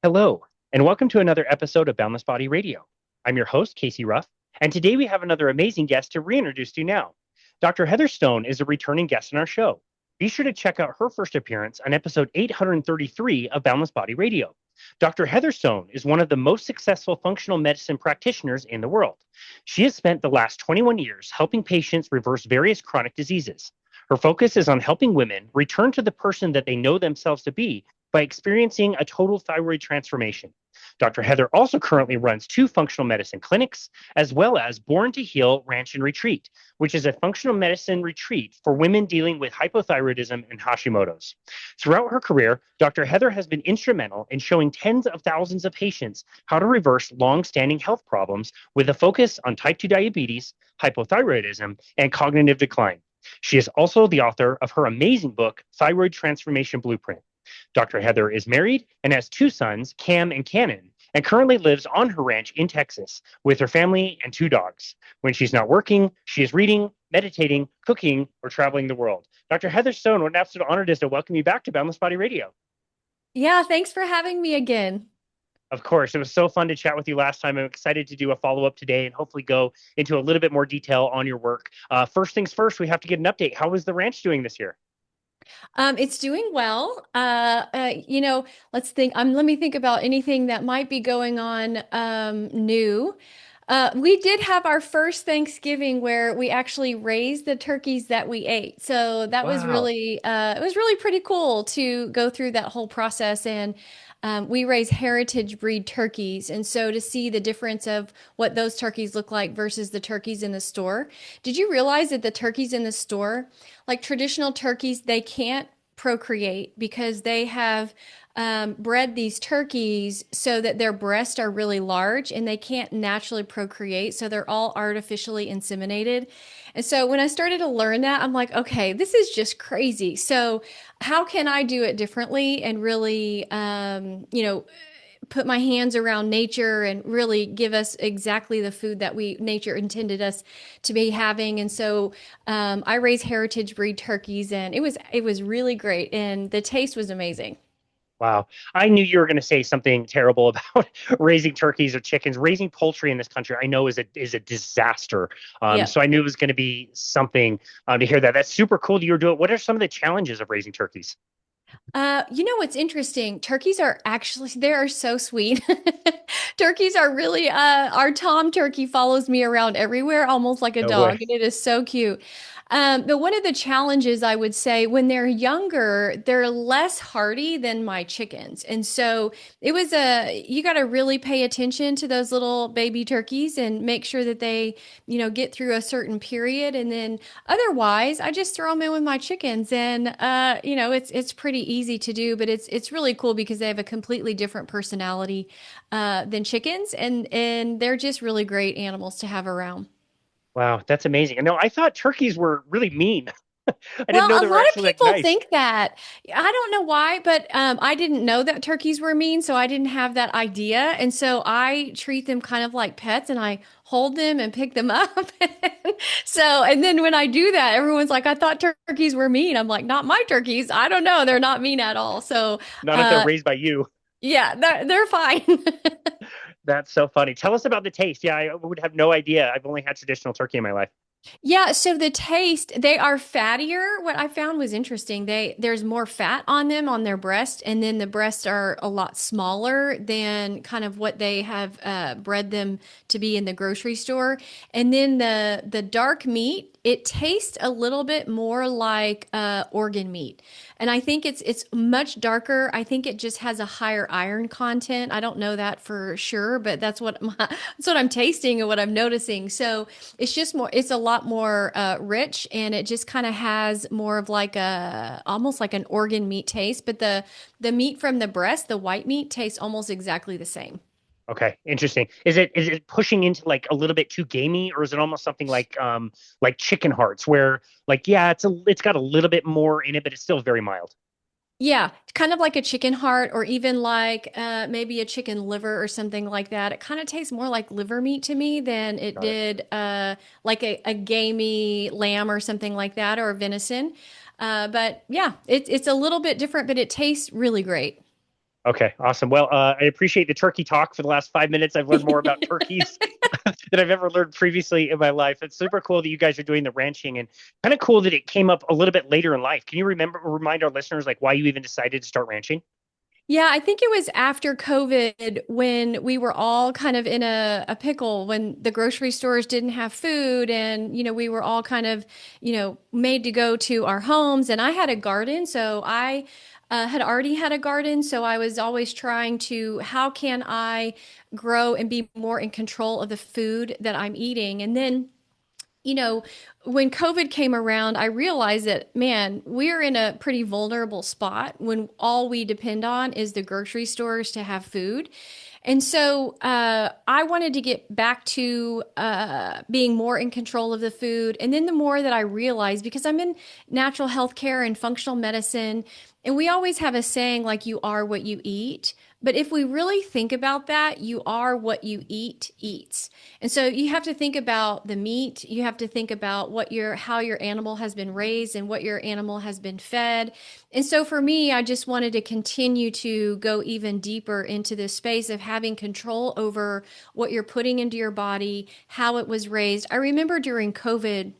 Hello, and welcome to another episode of Boundless Body Radio. I'm your host, Casey Ruff, and today we have another amazing guest to reintroduce to you now. Dr. Heather Stone is a returning guest on our show. Be sure to check out her first appearance on episode 833 of Boundless Body Radio. Dr. Heather Stone is one of the most successful functional medicine practitioners in the world. She has spent the last 21 years helping patients reverse various chronic diseases. Her focus is on helping women return to the person that they know themselves to be by experiencing a total thyroid transformation. Dr. Heather also currently runs two functional medicine clinics, as well as Born to Heal Ranch and Retreat, which is a functional medicine retreat for women dealing with hypothyroidism and Hashimoto's. Throughout her career, Dr. Heather has been instrumental in showing tens of thousands of patients how to reverse long-standing health problems with a focus on type 2 diabetes, hypothyroidism, and cognitive decline. She is also the author of her amazing book, Thyroid Transformation Blueprint. Dr. Heather is married and has two sons, Cam and Cannon, and currently lives on her ranch in Texas with her family and two dogs. When she's not working, she is reading, meditating, cooking, or traveling the world. Dr. Heather Stone, what an absolute honor it is to welcome you back to Boundless Body Radio. Yeah, thanks for having me again. Of course, it was so fun to chat with you last time. I'm excited to do a follow-up today and hopefully go into a little bit more detail on your work. First things first, we have to get an update. How is the ranch doing this year? It's doing well. Let's think. Let me think about anything that might be going on new. We did have our first Thanksgiving where we actually raised the turkeys that we ate. So that was Wow. it was really pretty cool to go through that whole process. And we raise heritage breed turkeys. And so to see the difference of what those turkeys look like versus the turkeys in the store. Did you realize that the turkeys in the store, like traditional turkeys, they can't procreate because they have bred these turkeys so that their breasts are really large and they can't naturally procreate. So they're all artificially inseminated. And so when I started to learn that, I'm like, okay, this is just crazy. So how can I do it differently and really, put my hands around nature and really give us exactly the food that nature intended us to be having. And so I raise heritage breed turkeys, and it was really great, and the taste was amazing. Wow. I knew you were going to say something terrible about raising turkeys or chickens. Raising poultry in this country, I know is a disaster. Yeah. So I knew it was going to be something to hear that. That's super cool that you're doing. What are some of the challenges of raising turkeys? You know what's interesting? Turkeys are actually, they are so sweet. Turkeys are really, our Tom turkey follows me around everywhere, almost like a No dog, way. and it is so cute. But one of the challenges I would say when they're younger, they're less hardy than my chickens. And so you got to really pay attention to those little baby turkeys and make sure that they, get through a certain period. And then otherwise, I just throw them in with my chickens, and it's pretty easy to do. But it's really cool because they have a completely different personality than chickens, and they're just really great animals to have around. Wow, that's amazing. No, I thought turkeys were really mean. I didn't Well, know a they were lot of actually like people nice. think that. I don't know why, but I didn't know that turkeys were mean, so I didn't have that idea. And so I treat them kind of like pets, and I hold them and pick them up. And then when I do that, everyone's like, I thought turkeys were mean. I'm like, not my turkeys. I don't know. They're not mean at all. So, Not if they're uh, raised by you. yeah, they're fine. That's so funny. Tell us about the taste. Yeah, I would have no idea. I've only had traditional turkey in my life. Yeah, so the taste, they are fattier. What I found was interesting. There's more fat on them on their breast, and then the breasts are a lot smaller than kind of what they have bred them to be in the grocery store. And then the dark meat, it tastes a little bit more like organ meat. And I think it's much darker. I think it just has a higher iron content. I don't know that for sure, but that's what I'm tasting and what I'm noticing. So it's a lot more rich, and it just kind of has more of like almost like an organ meat taste. But the meat from the breast, the white meat, tastes almost exactly the same. Okay, interesting. Is it pushing into like a little bit too gamey, or is it almost something like chicken hearts, where like yeah, it's got a little bit more in it, but it's still very mild. Yeah, kind of like a chicken heart, or even like maybe a chicken liver or something like that. It kind of tastes more like liver meat to me than it Got it. did like a gamey lamb or something like that, or venison. But yeah, it's a little bit different, but it tastes really great. Okay, awesome. Well, I appreciate the turkey talk for the last 5 minutes. I've learned more about turkeys than I've ever learned previously in my life. It's super cool that you guys are doing the ranching and kind of cool that it came up a little bit later in life. Can you remind our listeners like why you even decided to start ranching? Yeah, I think it was after COVID when we were all kind of in a pickle when the grocery stores didn't have food and, we were all kind of, made to go to our homes. And I had a garden, so I had already had a garden. So I was always trying to, how can I grow and be more in control of the food that I'm eating? And then you know, when COVID came around, I realized that, man, we're in a pretty vulnerable spot when all we depend on is the grocery stores to have food. And so I wanted to get back to being more in control of the food. And then the more that I realized, because I'm in natural health care and functional medicine, and we always have a saying like, you are what you eat. But if we really think about that, you are what you eat eats. And so you have to think about the meat, you have to think about how your animal has been raised and what your animal has been fed. And so for me, I just wanted to continue to go even deeper into this space of having control over what you're putting into your body, how it was raised. I remember during COVID,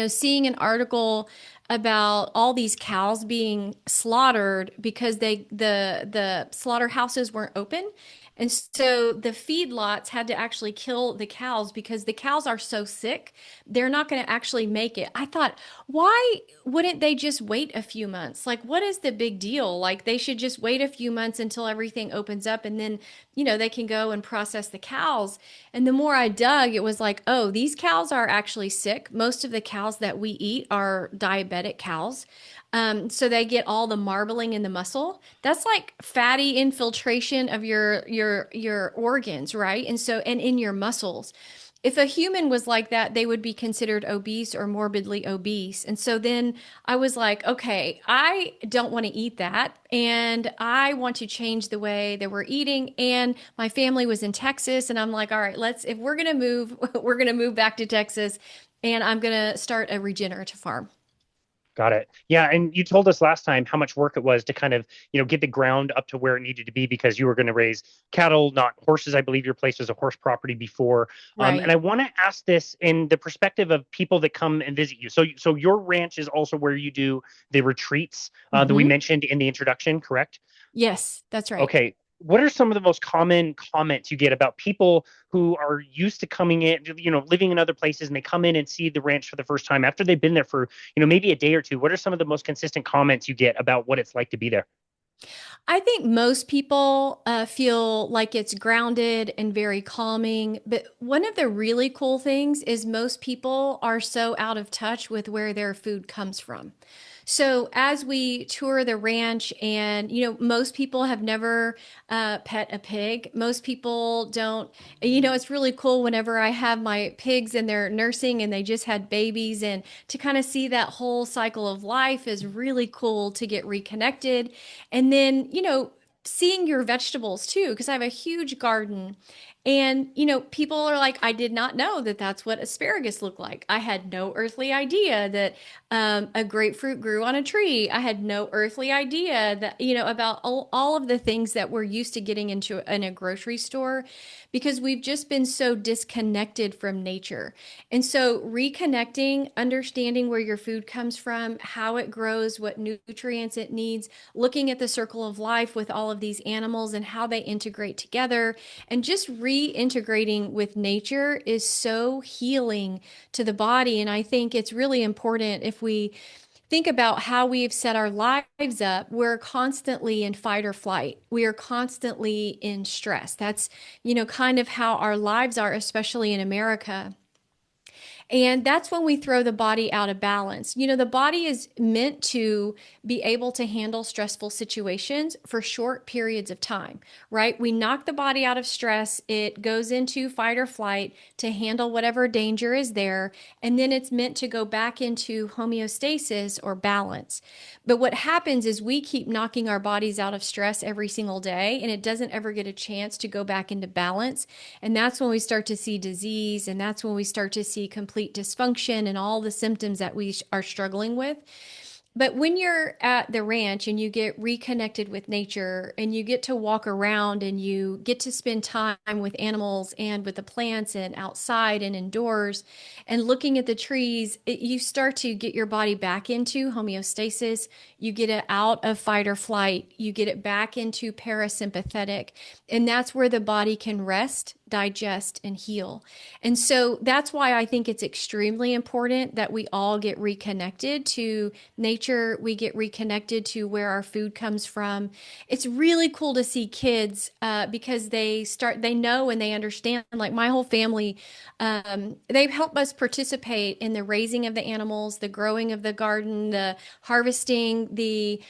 seeing an article about all these cows being slaughtered because the slaughterhouses weren't open. And so the feedlots had to actually kill the cows because the cows are so sick, they're not going to actually make it. I thought, why wouldn't they just wait a few months? Like, what is the big deal? Like, they should just wait a few months until everything opens up and then, they can go and process the cows. And the more I dug, it was like, oh, these cows are actually sick. Most of the cows that we eat are diabetic cows. So they get all the marbling in the muscle. That's like fatty infiltration of your organs, right? And in your muscles. If a human was like that, they would be considered obese or morbidly obese. And so then I was like, okay, I don't want to eat that. And I want to change the way that we're eating. And my family was in Texas. And I'm like, all right, if we're going to move, we're going to move back to Texas. And I'm going to start a regenerative farm. Got it. Yeah, and you told us last time how much work it was to kind of, get the ground up to where it needed to be because you were going to raise cattle, not horses. I believe your place was a horse property before. And Right. I want to ask this in the perspective of people that come and visit you. So your ranch is also where you do the retreats that we Hmm. mentioned in the introduction, correct? Yes, that's right. Okay. What are some of the most common comments you get about people who are used to coming in, living in other places and they come in and see the ranch for the first time after they've been there for, maybe a day or two? What are some of the most consistent comments you get about what it's like to be there? I think most people feel like it's grounded and very calming. But one of the really cool things is most people are so out of touch with where their food comes from. So as we tour the ranch, and most people have never pet a pig. Most people don't. It's really cool whenever I have my pigs and they're nursing and they just had babies, and to kind of see that whole cycle of life is really cool to get reconnected. And then, seeing your vegetables too, because I have a huge garden. And, people are like, I did not know that that's what asparagus looked like. I had no earthly idea that a grapefruit grew on a tree. I had no earthly idea that, about all of the things that we're used to getting into in a grocery store because we've just been so disconnected from nature. And so reconnecting, understanding where your food comes from, how it grows, what nutrients it needs, looking at the circle of life with all of these animals and how they integrate together, and just reintegrating with nature is so healing to the body. And I think it's really important if we think about how we've set our lives up. We're constantly in fight or flight. We are constantly in stress. That's, kind of how our lives are, especially in America. And that's when we throw the body out of balance. The body is meant to be able to handle stressful situations for short periods of time, right? We knock the body out of stress, it goes into fight or flight to handle whatever danger is there, and then it's meant to go back into homeostasis or balance. But what happens is we keep knocking our bodies out of stress every single day, and it doesn't ever get a chance to go back into balance. And that's when we start to see disease, and that's when we start to see complete dysfunction and all the symptoms that we are struggling with. But when you're at the ranch and you get reconnected with nature and you get to walk around and you get to spend time with animals and with the plants and outside and indoors and looking at the trees, you start to get your body back into homeostasis. You get it out of fight or flight. You get it back into parasympathetic. And that's where the body can rest, digest, and heal. And so that's why I think it's extremely important that we all get reconnected to nature. We get reconnected to where our food comes from. It's really cool to see kids because they know and they understand. Like my whole family, they've helped us participate in the raising of the animals, the growing of the garden, the harvesting the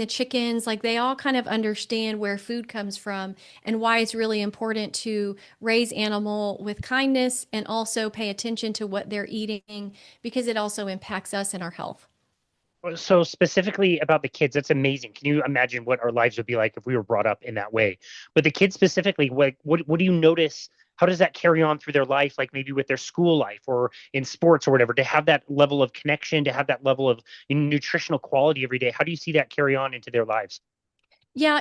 chickens. Like they all kind of understand where food comes from and why it's really important to raise animal with kindness and also pay attention to what they're eating because it also impacts us and our health. So specifically about the kids, that's amazing. Can you imagine what our lives would be like if we were brought up in that way? But the kids specifically, what do you notice? How does that carry on through their life, like maybe with their school life or in sports or whatever, to have that level of connection, to have that level of nutritional quality every day? How do you see that carry on into their lives? Yeah,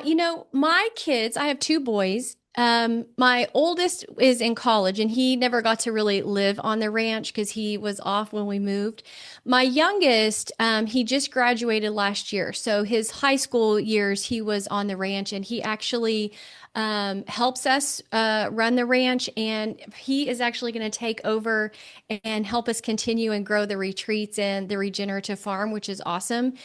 my kids, I have two boys. My oldest is in college and he never got to really live on the ranch because he was off when we moved. My youngest, he just graduated last year. So his high school years, he was on the ranch and he actually helps us run the ranch. And he is actually going to take over and help us continue and grow the retreats and the regenerative farm, which is awesome.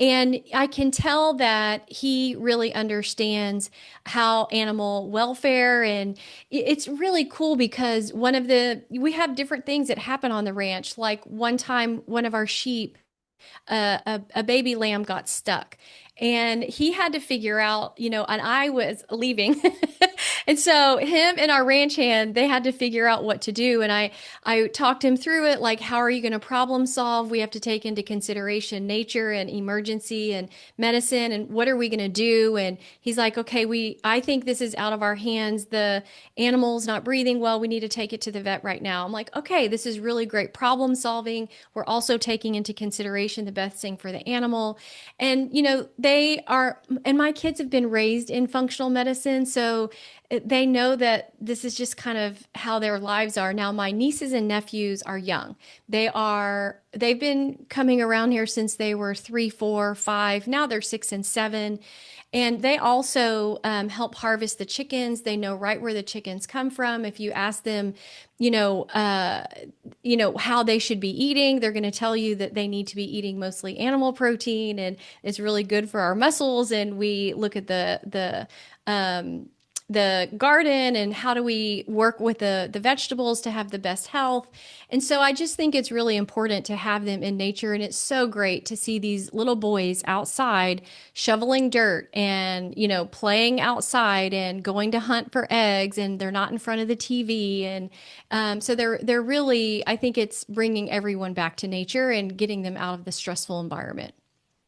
And I can tell that he really understands how animal welfare and it's really cool because we have different things that happen on the ranch. Like one time, one of our sheep a baby lamb got stuck and he had to figure out, and I was leaving. And so him and our ranch hand, they had to figure out what to do. And I talked him through it. Like, how are you going to problem solve? We have to take into consideration nature and emergency and medicine. And what are we going to do? And he's like, okay, I think this is out of our hands. The animal's not breathing well. We need to take it to the vet right now. I'm like, okay, this is really great problem solving. We're also taking into consideration the best thing for the animal. And, and my kids have been raised in functional medicine. So they know that this is just kind of how their lives are. Now, my nieces and nephews are young. They've been coming around here since they were 3, 4, 5. Now they're 6 and 7. And they also help harvest the chickens. They know right where the chickens come from. If you ask them, how they should be eating, they're going to tell you that they need to be eating mostly animal protein, and it's really good for our muscles. And we look at the garden and how do we work with the vegetables to have the best health. And so I just think it's really important to have them in nature. And it's so great to see these little boys outside shoveling dirt and, playing outside and going to hunt for eggs, and they're not in front of the TV. And so they're really, I think it's bringing everyone back to nature and getting them out of the stressful environment.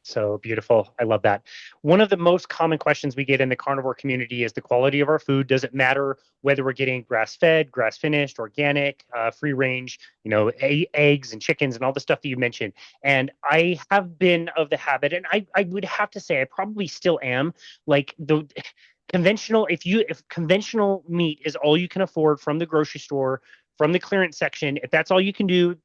So beautiful. I love that. One of the most common questions we get in the carnivore community is the quality of our food. Does it matter whether we're getting grass fed, grass finished, organic, free range, eggs and chickens and all the stuff that you mentioned? And I have been of the habit, and I would have to say I probably still am, like the conventional, if conventional meat is all you can afford from the grocery store, from the clearance section, if that's all you can do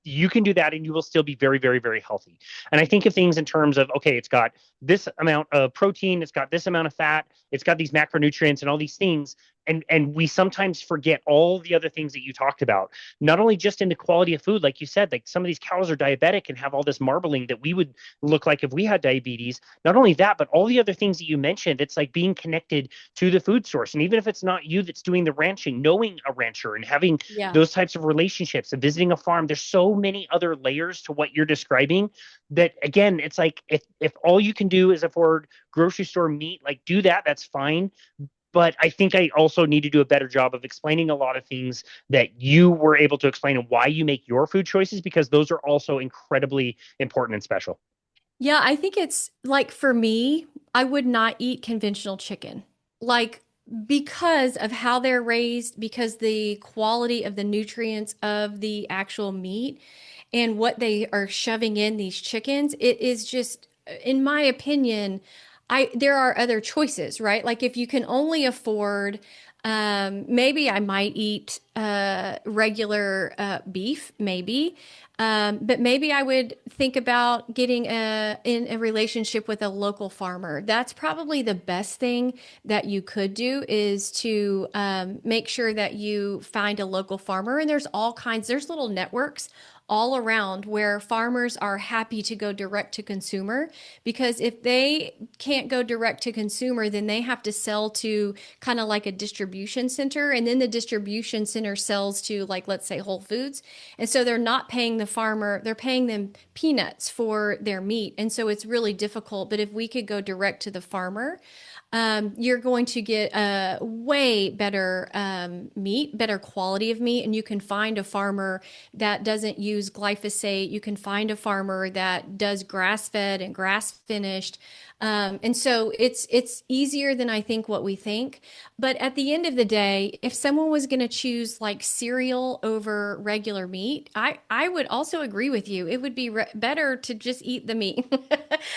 that and you will still be very, very, very healthy. And I think of things in terms of, okay, it's got this amount of protein, it's got this amount of fat, it's got these macronutrients and all these things. And we sometimes forget all the other things that you talked about, not only just in the quality of food, like you said, like some of these cows are diabetic and have all this marbling that we would look like if we had diabetes. Not only that, but all the other things that you mentioned, it's like being connected to the food source. And even if it's not you that's doing the ranching, knowing a rancher and having Yeah. those types of relationships and visiting a farm, there's so many other layers to what you're describing that, again, it's like if all you can do is afford grocery store meat, like do that, that's fine. But I think I also need to do a better job of explaining a lot of things that you were able to explain and why you make your food choices, because those are also incredibly important and special. Yeah, I think it's like for me, I would not eat conventional chicken. Like because of how they're raised, because the quality of the nutrients of the actual meat and what they are shoving in these chickens, it is just, in my opinion, I there are other choices, right? Like if you can only afford, maybe I might eat regular beef, maybe. But maybe I would think about getting in a relationship with a local farmer. That's probably the best thing that you could do, is to make sure that you find a local farmer. And there's all kinds, there's little networks all around where farmers are happy to go direct to consumer, because if they can't go direct to consumer, then they have to sell to kind of like a distribution center, and then the distribution center sells to, like, let's say Whole Foods, and so they're not paying the farmer, they're paying them peanuts for their meat, and so it's really difficult. But if we could go direct to the farmer, you're going to get a way better meat, better quality of meat, and you can find a farmer that doesn't use glyphosate. You can find a farmer that does grass fed and grass finished. And so it's easier than I think what we think. But at the end of the day, if someone was going to choose like cereal over regular meat, I would also agree with you. It would be better to just eat the meat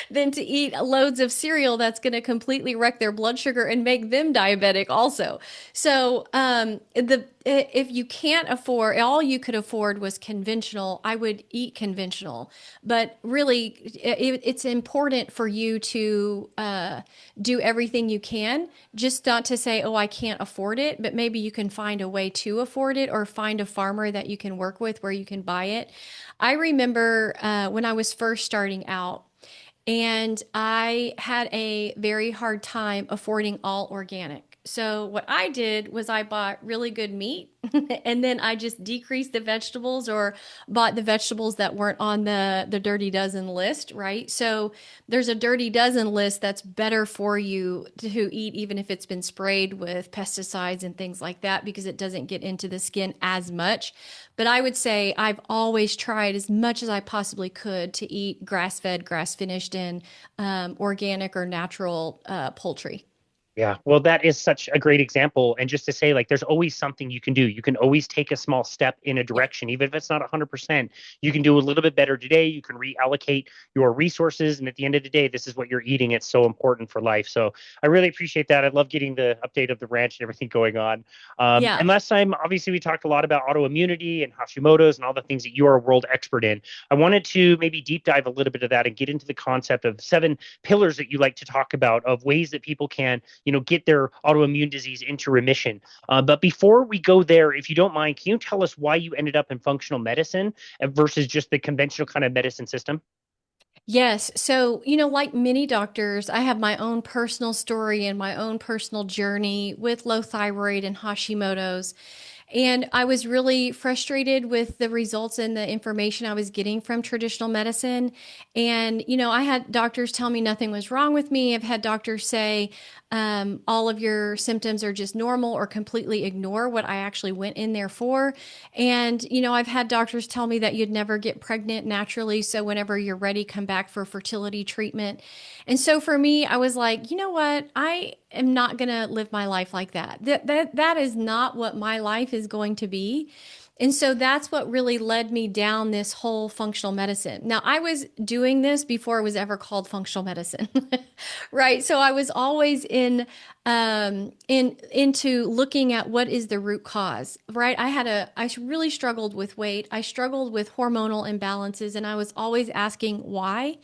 than to eat loads of cereal that's going to completely wreck their blood sugar and make them diabetic also. So the if you can't afford, all you could afford was conventional, I would eat conventional. But really, it's important for you to do everything you can, just not to say, oh, I can't afford it, but maybe you can find a way to afford it, or find a farmer that you can work with where you can buy it. I remember when I was first starting out, and I had a very hard time affording all organic. So what I did was I bought really good meat and then I just decreased the vegetables, or bought the vegetables that weren't on the dirty dozen list, right? So there's a dirty dozen list that's better for you to eat, even if it's been sprayed with pesticides and things like that, because it doesn't get into the skin as much. But I would say I've always tried as much as I possibly could to eat grass fed, grass finished, and organic or natural poultry. Yeah, well, that is such a great example. And just to say, like, there's always something you can do. You can always take a small step in a Yeah. direction, even if it's not 100%. You can do a little bit better today. You can reallocate your resources. And at the end of the day, this is what you're eating. It's so important for life. So I really appreciate that. I love getting the update of the ranch and everything going on. Yeah. And last time, obviously, we talked a lot about autoimmunity and Hashimoto's and all the things that you are a world expert in. I wanted to maybe deep dive a little bit of that and get into the concept of 7 pillars that you like to talk about, of ways that people can get their autoimmune disease into remission. But before we go there, if you don't mind, can you tell us why you ended up in functional medicine versus just the conventional kind of medicine system? Yes. So, like many doctors, I have my own personal story and my own personal journey with low thyroid and Hashimoto's. And I was really frustrated with the results and the information I was getting from traditional medicine. And, I had doctors tell me nothing was wrong with me. I've had doctors say, all of your symptoms are just normal, or completely ignore what I actually went in there for. And, I've had doctors tell me that you'd never get pregnant naturally. So whenever you're ready, come back for fertility treatment. And so for me, I was like, you know what? I am not going to live my life like that. That is not what my life is going to be. And so that's what really led me down this whole functional medicine. Now, I was doing this before it was ever called functional medicine, right? So I was always into looking at what is the root cause, right? I really struggled with weight. I struggled with hormonal imbalances, and I was always asking why.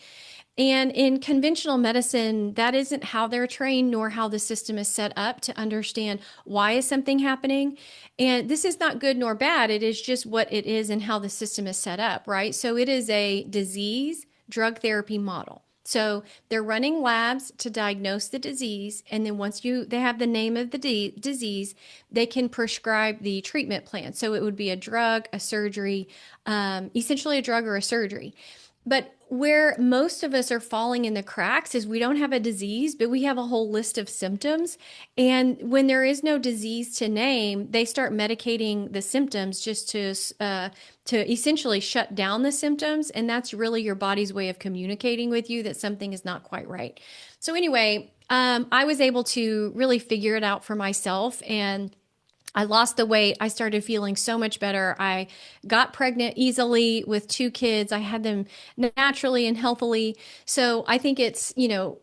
And in conventional medicine, that isn't how they're trained, nor how the system is set up to understand why is something happening. And this is not good nor bad. It is just what it is and how the system is set up, right? So it is a disease drug therapy model. So they're running labs to diagnose the disease, and then once they have the name of the disease, they can prescribe the treatment plan. So it would be a drug, a surgery, essentially a drug or a surgery. But where most of us are falling in the cracks is we don't have a disease, but we have a whole list of symptoms. And when there is no disease to name, they start medicating the symptoms just to essentially shut down the symptoms. And that's really your body's way of communicating with you that something is not quite right. So anyway, I was able to really figure it out for myself, and I lost the weight. I started feeling so much better. I got pregnant easily with two kids. I had them naturally and healthily. So I think it's,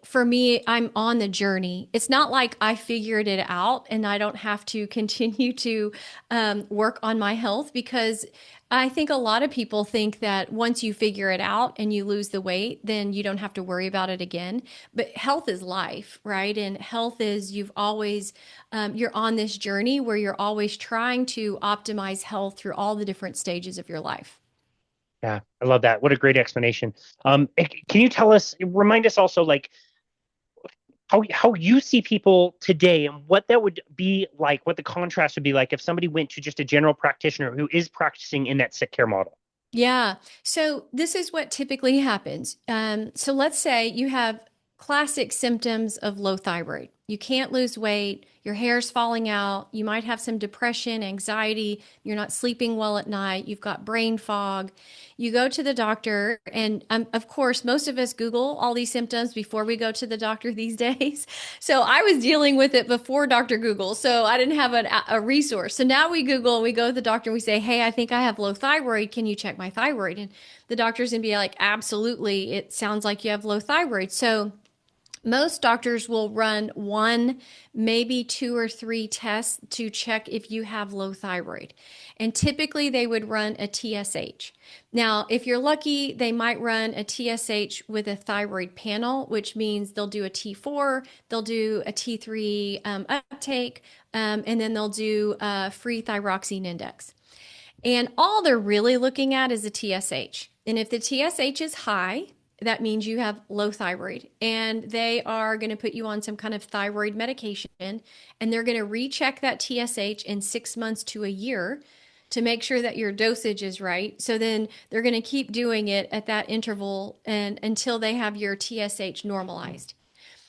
for me, I'm on the journey. It's not like I figured it out and I don't have to continue to work on my health, because I think a lot of people think that once you figure it out and you lose the weight, then you don't have to worry about it again. But health is life, right? And health is you're on this journey where you're always trying to optimize health through all the different stages of your life. Yeah, I love that. What a great explanation. Can you tell us, remind us also, like how you see people today and what that would be like, what the contrast would be like if somebody went to just a general practitioner who is practicing in that sick care model. Yeah. So this is what typically happens. So let's say you have classic symptoms of low thyroid. You can't lose weight, your hair's falling out, you might have some depression, anxiety, you're not sleeping well at night, you've got brain fog. You go to the doctor, and of course, most of us Google all these symptoms before we go to the doctor these days. So I was dealing with it before Dr. Google. So I didn't have a resource. So now we Google and we go to the doctor and we say, hey, I think I have low thyroid. Can you check my thyroid? And the doctor's going to be like, absolutely. It sounds like you have low thyroid. So most doctors will run one, maybe two or three tests to check if you have low thyroid. And typically they would run a TSH. Now, if you're lucky, they might run a TSH with a thyroid panel, which means they'll do a T4, they'll do a T3 uptake, and then they'll do a free thyroxine index. And all they're really looking at is a TSH. And if the TSH is high, that means you have low thyroid, and they are going to put you on some kind of thyroid medication, and they're going to recheck that TSH in 6 months to a year to make sure that your dosage is right. So then they're going to keep doing it at that interval and until they have your TSH normalized.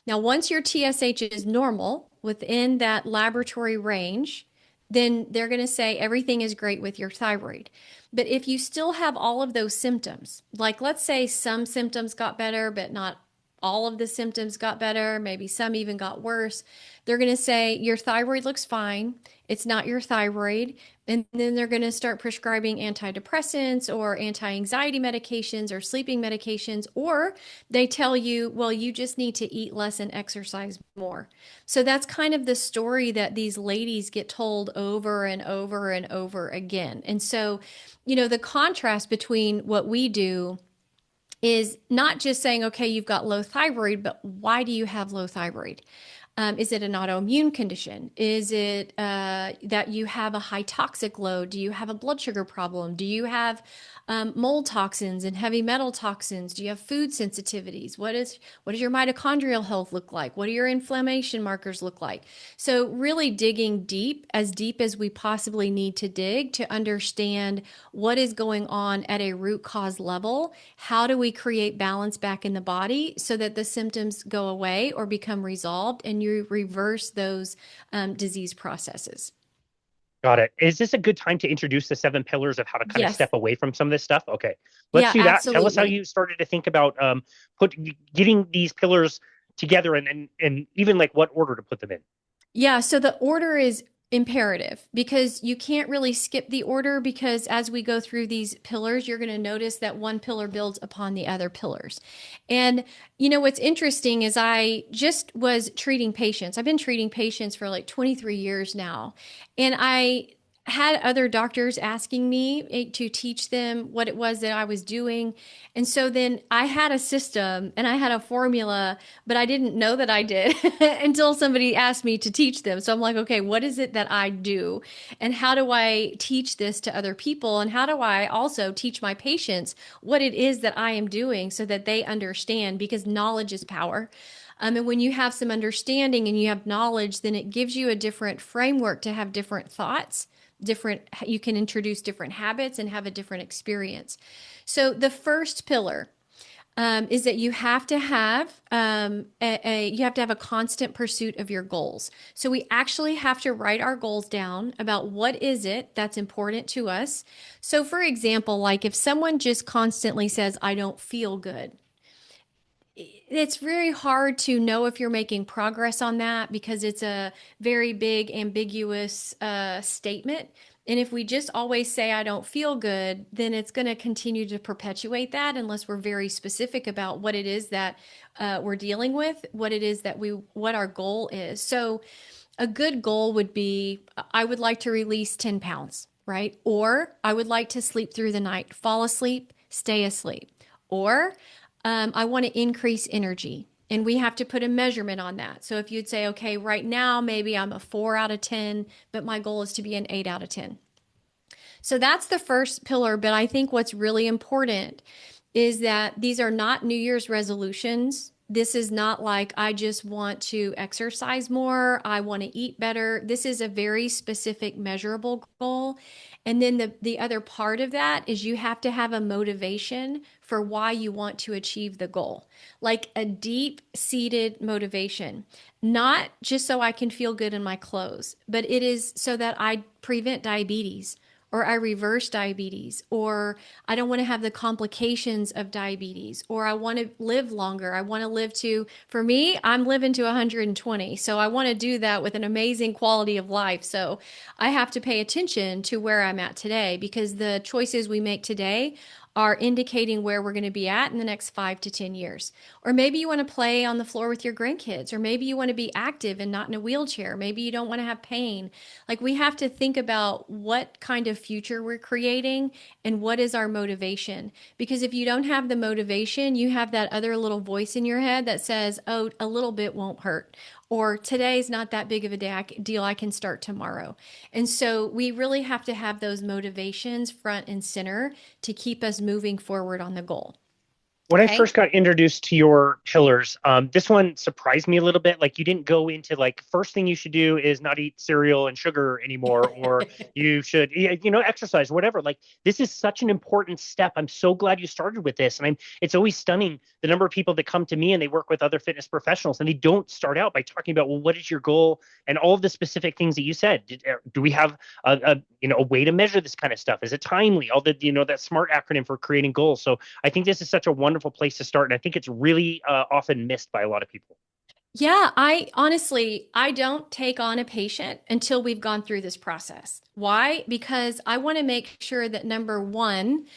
Now, once your TSH is normal within that laboratory range, then they're going to say everything is great with your thyroid. But if you still have all of those symptoms, like let's say some symptoms got better, but not all of the symptoms got better, maybe some even got worse, they're going to say your thyroid looks fine. It's not your thyroid. And then they're going to start prescribing antidepressants or anti-anxiety medications or sleeping medications, or they tell you, well, you just need to eat less and exercise more. So that's kind of the story that these ladies get told over and over and over again. And so, the contrast between what we do is not just saying, okay, you've got low thyroid, but why do you have low thyroid? Is it an autoimmune condition? Is it that you have a high toxic load? Do you have a blood sugar problem? Do you have mold toxins and heavy metal toxins? Do you have food sensitivities? What does your mitochondrial health look like? What do your inflammation markers look like? So really digging deep as we possibly need to dig to understand what is going on at a root cause level. How do we create balance back in the body so that the symptoms go away or become resolved and you reverse those disease processes? Got it. Is this a good time to introduce the seven pillars of how to kind of Yes. step away from some of this stuff? Okay, let's Yeah, do that. Tell us how absolutely. you started to think about put getting these pillars together and even like what order to put them in. Yeah, so the order is imperative because you can't really skip the order, because as we go through these pillars, you're going to notice that one pillar builds upon the other pillars. And what's interesting is I just was treating patients. I've been treating patients for like 23 years now. And I had other doctors asking me to teach them what it was that I was doing. And so then I had a system and I had a formula, but I didn't know that I did until somebody asked me to teach them. So I'm like, okay, what is it that I do? And how do I teach this to other people? And how do I also teach my patients what it is that I am doing so that they understand? Because knowledge is power. And when you have some understanding and you have knowledge, then it gives you a different framework to have different thoughts, you can introduce different habits and have a different experience. So the first pillar is that you have to have a constant pursuit of your goals. So we actually have to write our goals down about what is it that's important to us. So for example, like if someone just constantly says, I don't feel good, It's very hard to know if you're making progress on that because it's a very big, ambiguous statement. And if we just always say, I don't feel good, then it's going to continue to perpetuate that unless we're very specific about what it is that we're dealing with, what it is that what our goal is. So, a good goal would be I would like to release 10 pounds, right? Or I would like to sleep through the night, fall asleep, stay asleep. Or I want to increase energy. And we have to put a measurement on that. So if you'd say, okay, right now, maybe I'm a 4 out of 10, but my goal is to be an 8 out of 10. So that's the first pillar. But I think what's really important is that these are not New Year's resolutions. This is not like, I just want to exercise more, I want to eat better. This is a very specific, measurable goal. And then the other part of that is you have to have a motivation for why you want to achieve the goal, like a deep seated motivation, not just so I can feel good in my clothes, but it is so that I prevent diabetes, or I reverse diabetes, or I don't want to have the complications of diabetes, or I want to live longer. I want to live to, for me, I'm living to 120. So I want to do that with an amazing quality of life. So I have to pay attention to where I'm at today because the choices we make today are indicating where we're going to be at in the next 5 to 10 years. Or maybe you want to play on the floor with your grandkids, or maybe you want to be active and not in a wheelchair. Maybe you don't want to have pain. Like we have to think about what kind of future we're creating and what is our motivation. Because if you don't have the motivation, you have that other little voice in your head that says, oh, a little bit won't hurt. Or today's not that big of a deal, I can start tomorrow. And so we really have to have those motivations front and center to keep us moving forward on the goal. When I Okay. first got introduced to your pillars, this one surprised me a little bit. Like you didn't go into like first thing you should do is not eat cereal and sugar anymore, or you should, exercise, whatever. Like this is such an important step. I'm so glad you started with this, and it's always stunning the number of people that come to me and they work with other fitness professionals, and they don't start out by talking about, well, what is your goal and all of the specific things that you said. Do we have a way to measure this kind of stuff? Is it timely? All the that SMART acronym for creating goals. So I think this is such a wonderful place to start, and I think it's really often missed by a lot of people. Yeah, I honestly, I don't take on a patient until we've gone through this process. Why? Because I want to make sure that number one,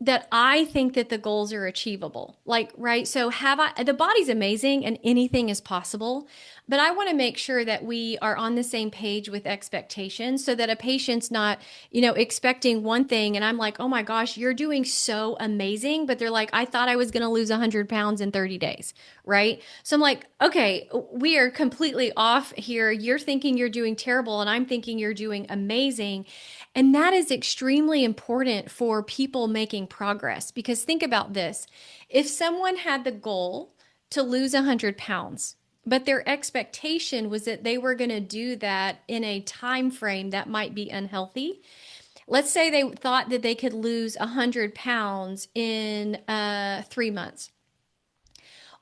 that I think that the goals are achievable. Like, right? So the body's amazing and anything is possible, but I want to make sure that we are on the same page with expectations so that a patient's not, expecting one thing and I'm like, oh my gosh, you're doing so amazing. But they're like, I thought I was going to lose 100 pounds in 30 days. Right. So I'm like, okay, we are completely off here. You're thinking you're doing terrible and I'm thinking you're doing amazing. And that is extremely important for people making progress because think about this. If someone had the goal to lose 100 pounds, but their expectation was that they were going to do that in a time frame that might be unhealthy. Let's say they thought that they could lose 100 pounds in 3 months.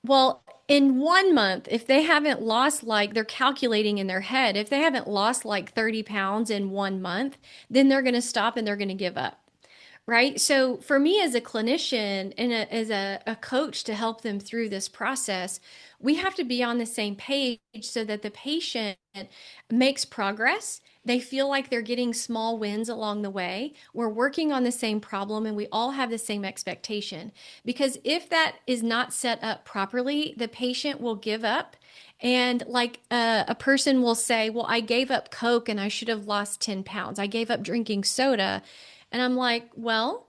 Well, in 1 month, if they haven't lost, like they're calculating in their head, if they haven't lost like 30 pounds in 1 month, then they're going to stop and they're going to give up. Right. So for me as a clinician and as a coach to help them through this process, we have to be on the same page so that the patient makes progress. They feel like they're getting small wins along the way. We're working on the same problem and we all have the same expectation. Because if that is not set up properly, the patient will give up. And like a person will say, well, I gave up Coke and I should have lost 10 pounds. I gave up drinking soda. And I'm like, well,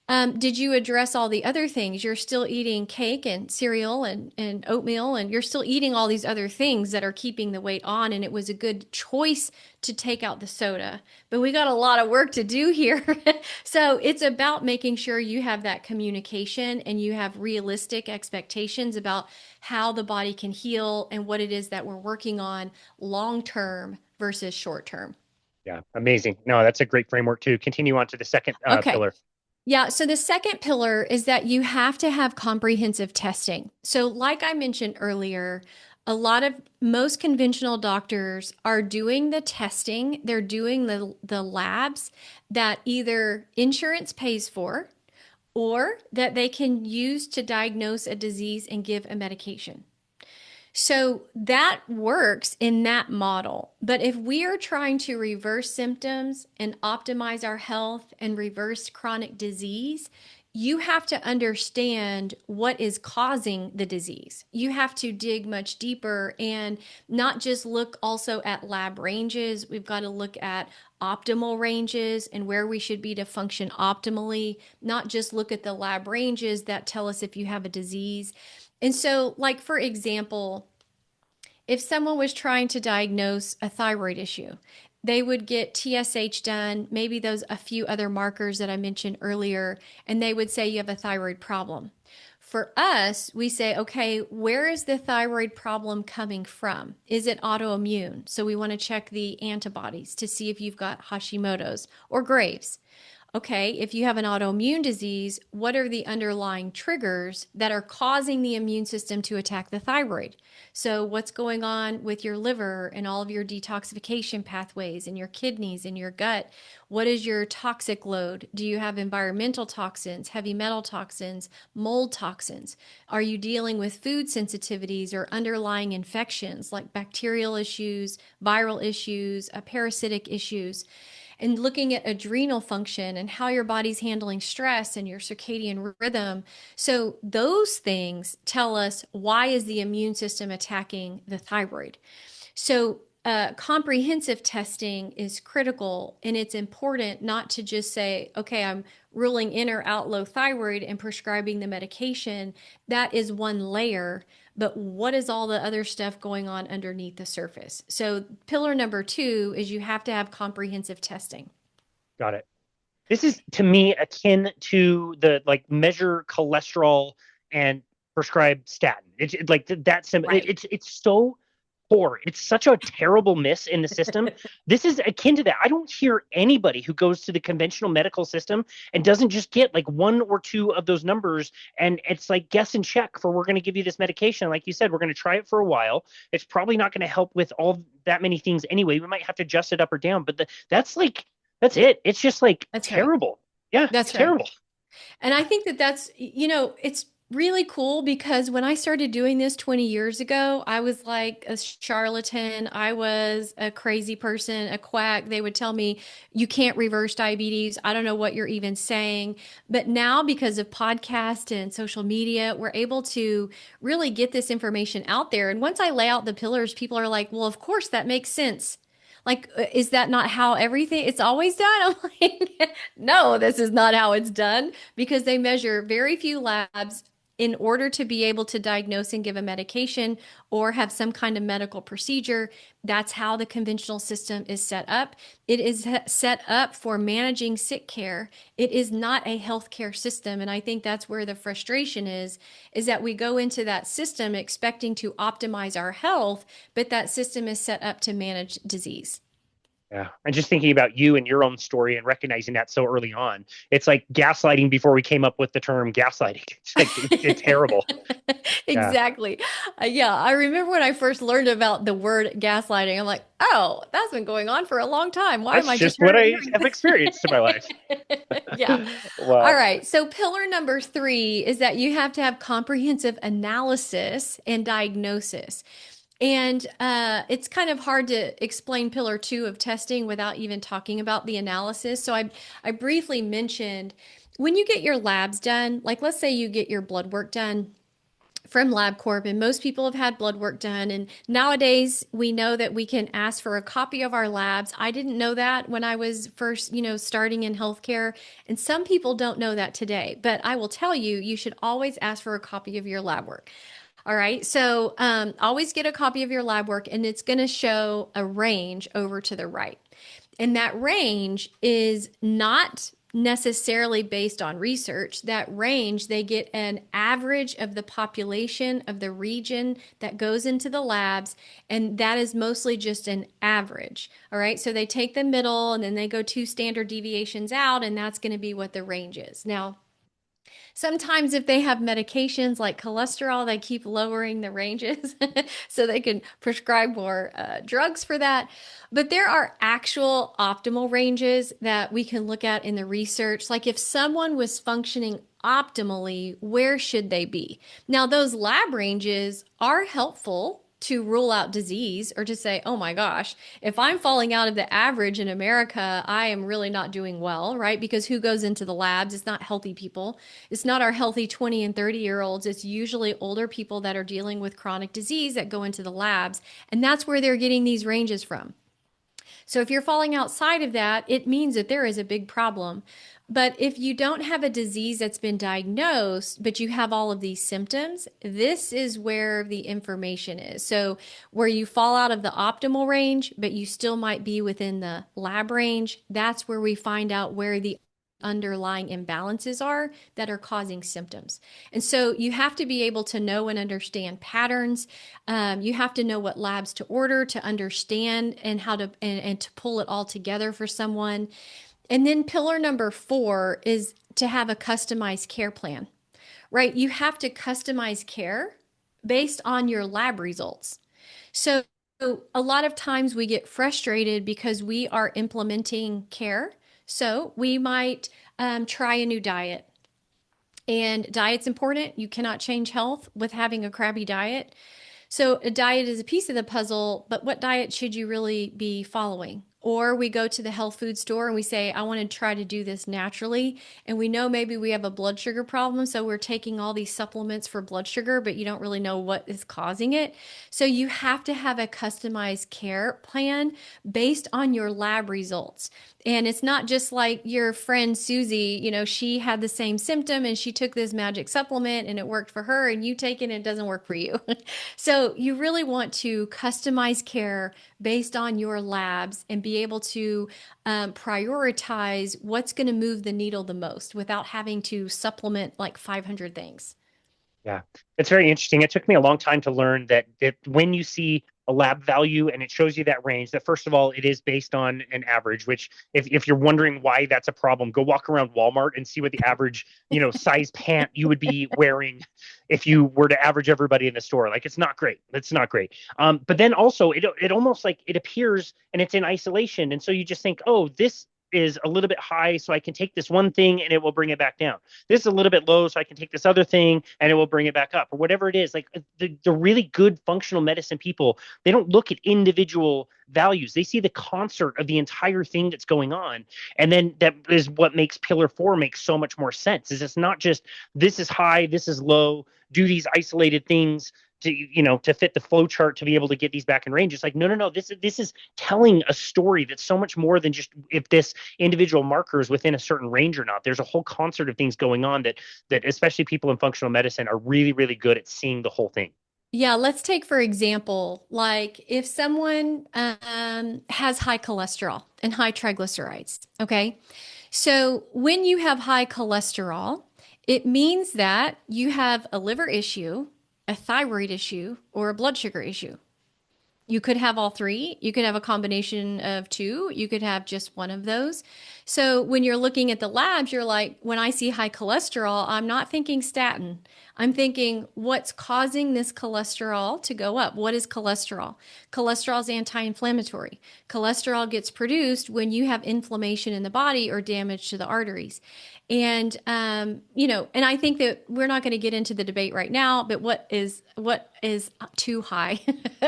did you address all the other things? You're still eating cake and cereal and oatmeal, and you're still eating all these other things that are keeping the weight on. And it was a good choice to take out the soda. But we got a lot of work to do here. So it's about making sure you have that communication and you have realistic expectations about how the body can heal and what it is that we're working on long term versus short term. Yeah, amazing. No, that's a great framework to continue on to the second Okay. pillar. Yeah, so the second pillar is that you have to have comprehensive testing. So, like I mentioned earlier, most conventional doctors are doing the testing, they're doing the labs that either insurance pays for or that they can use to diagnose a disease and give a medication. So that works in that model. But if we are trying to reverse symptoms and optimize our health and reverse chronic disease, you have to understand what is causing the disease. You have to dig much deeper and not just look also at lab ranges. We've got to look at optimal ranges and where we should be to function optimally, not just look at the lab ranges that tell us if you have a disease. And so, like, for example, if someone was trying to diagnose a thyroid issue, they would get TSH done, maybe those a few other markers that I mentioned earlier, and they would say you have a thyroid problem. For us, we say, okay, where is the thyroid problem coming from? Is it autoimmune? So we want to check the antibodies to see if you've got Hashimoto's or Graves'. Okay, if you have an autoimmune disease, what are the underlying triggers that are causing the immune system to attack the thyroid? So, what's going on with your liver and all of your detoxification pathways and your kidneys and your gut? What is your toxic load? Do you have environmental toxins, heavy metal toxins, mold toxins? Are you dealing with food sensitivities or underlying infections like bacterial issues, viral issues, parasitic issues? And looking at adrenal function and how your body's handling stress and your circadian rhythm. So those things tell us, why is the immune system attacking the thyroid? So comprehensive testing is critical, and it's important not to just say, okay, I'm ruling in or out low thyroid and prescribing the medication. That is one layer, but what is all the other stuff going on underneath the surface? So pillar number 2 is you have to have comprehensive testing. Got it. This is to me akin to the like measure cholesterol and prescribe statin. It's like that simple. Right. It's so poor. It's such a terrible miss in the system. This is akin to that. I don't hear anybody who goes to the conventional medical system and doesn't just get like one or two of those numbers, and it's like guess and check for we're going to give you this medication. Like you said, we're going to try it for a while. It's probably not going to help with all that many things anyway. We might have to adjust it up or down, but that's it. It's just like That's right. terrible. Yeah, it's That's right. terrible. And I think that that's, it's really cool because when I started doing this 20 years ago, I was like a charlatan. I was a crazy person, a quack. They would tell me, you can't reverse diabetes. I don't know what you're even saying. But now, because of podcast and social media, we're able to really get this information out there. And once I lay out the pillars, people are like, well, of course, that makes sense. Like, is that not how everything it's always done? I'm like, no, this is not how it's done, because they measure very few labs in order to be able to diagnose and give a medication or have some kind of medical procedure. That's how the conventional system is set up. It is set up for managing sick care. It is not a healthcare system. And I think that's where the frustration is that we go into that system expecting to optimize our health, but that system is set up to manage disease. Yeah. And just thinking about you and your own story and recognizing that so early on, it's like gaslighting before we came up with the term gaslighting. It's like, it's terrible. Yeah. Exactly. Yeah, I remember when I first learned about the word gaslighting, I'm like, oh, that's been going on for a long time. Why am That's I just just what I hearing have experienced in my life. this? Yeah. All Wow. right. So, pillar number 3 is that you have to have comprehensive analysis and diagnosis. And it's kind of hard to explain pillar 2 of testing without even talking about the analysis. So I briefly mentioned when you get your labs done, like let's say you get your blood work done from LabCorp, and most people have had blood work done. And nowadays, we know that we can ask for a copy of our labs. I didn't know that when I was first, starting in healthcare, and some people don't know that today. But I will tell you, you should always ask for a copy of your lab work. All right. So always get a copy of your lab work, and it's going to show a range over to the right. And that range is not necessarily based on research. That range, they get an average of the population of the region that goes into the labs, and that is mostly just an average. All right. So they take the middle and then they go 2 standard deviations out, and that's going to be what the range is. Now, sometimes, if they have medications like cholesterol, they keep lowering the ranges so they can prescribe more drugs for that. But there are actual optimal ranges that we can look at in the research. Like if someone was functioning optimally, where should they be? Now, those lab ranges are helpful to rule out disease or to say, oh my gosh, if I'm falling out of the average in America, I am really not doing well, right? Because who goes into the labs? It's not healthy people. It's not our healthy 20 and 30-year-olds. It's usually older people that are dealing with chronic disease that go into the labs. And that's where they're getting these ranges from. So if you're falling outside of that, it means that there is a big problem. But if you don't have a disease that's been diagnosed, but you have all of these symptoms, this is where the information is. So where you fall out of the optimal range, but you still might be within the lab range, that's where we find out where the underlying imbalances are that are causing symptoms. And so you have to be able to know and understand patterns. You have to know what labs to order to understand and how to and to pull it all together for someone. And then pillar number 4 is to have a customized care plan, right? You have to customize care based on your lab results. So a lot of times we get frustrated because we are implementing care. So we might try a new diet. And diet's important. You cannot change health with having a crappy diet. So a diet is a piece of the puzzle, but what diet should you really be following? Or we go to the health food store and we say, I want to try to do this naturally. And we know maybe we have a blood sugar problem. So we're taking all these supplements for blood sugar, but you don't really know what is causing it. So you have to have a customized care plan based on your lab results. And it's not just like your friend Susie, she had the same symptom and she took this magic supplement and it worked for her, and you take it and it doesn't work for you. So you really want to customize care based on your labs and be able to prioritize what's going to move the needle the most without having to supplement like 500 things. Yeah, it's very interesting. It took me a long time to learn that when you see a lab value and it shows you that range, that first of all, it is based on an average, which if you're wondering why that's a problem, go walk around Walmart and see what the average, size pant you would be wearing if you were to average everybody in the store. Like, it's not great. It's not great. But then also it almost like it appears and it's in isolation. And so you just think, oh, this is a little bit high, so I can take this one thing and it will bring it back down. This is a little bit low, so I can take this other thing and it will bring it back up, or whatever it is. Like the really good functional medicine people, they don't look at individual values. They see the concert of the entire thing that's going on. And then that is what makes pillar 4 make so much more sense. Is it's not just this is high, this is low, do these isolated things to fit the flow chart to be able to get these back in range. It's like, no, this is telling a story that's so much more than just if this individual marker is within a certain range or not. There's a whole concert of things going on that especially people in functional medicine are really, really good at seeing the whole thing. Yeah, let's take for example, like if someone has high cholesterol and high triglycerides, okay? So when you have high cholesterol, it means that you have a liver issue, a thyroid issue, or a blood sugar issue. You could have all three. You could have a combination of two. You could have just one of those. So when you're looking at the labs, you're like, when I see high cholesterol, I'm not thinking statin. I'm thinking, what's causing this cholesterol to go up? What is cholesterol? Cholesterol is anti-inflammatory. Cholesterol gets produced when you have inflammation in the body or damage to the arteries. And and I think that we're not going to get into the debate right now, but what is too high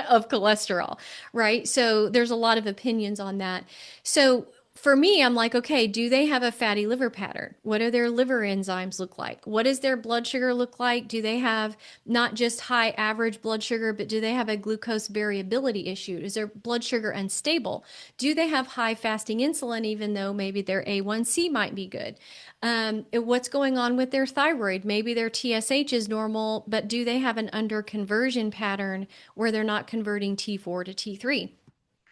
of cholesterol, right? So there's a lot of opinions on that. So for me, I'm like, okay, do they have a fatty liver pattern? What do their liver enzymes look like? What does their blood sugar look like? Do they have not just high average blood sugar, but do they have a glucose variability issue? Is their blood sugar unstable? Do they have high fasting insulin, even though maybe their A1C might be good? What's going on with their thyroid? Maybe their TSH is normal, but do they have an underconversion pattern where they're not converting T4 to T3?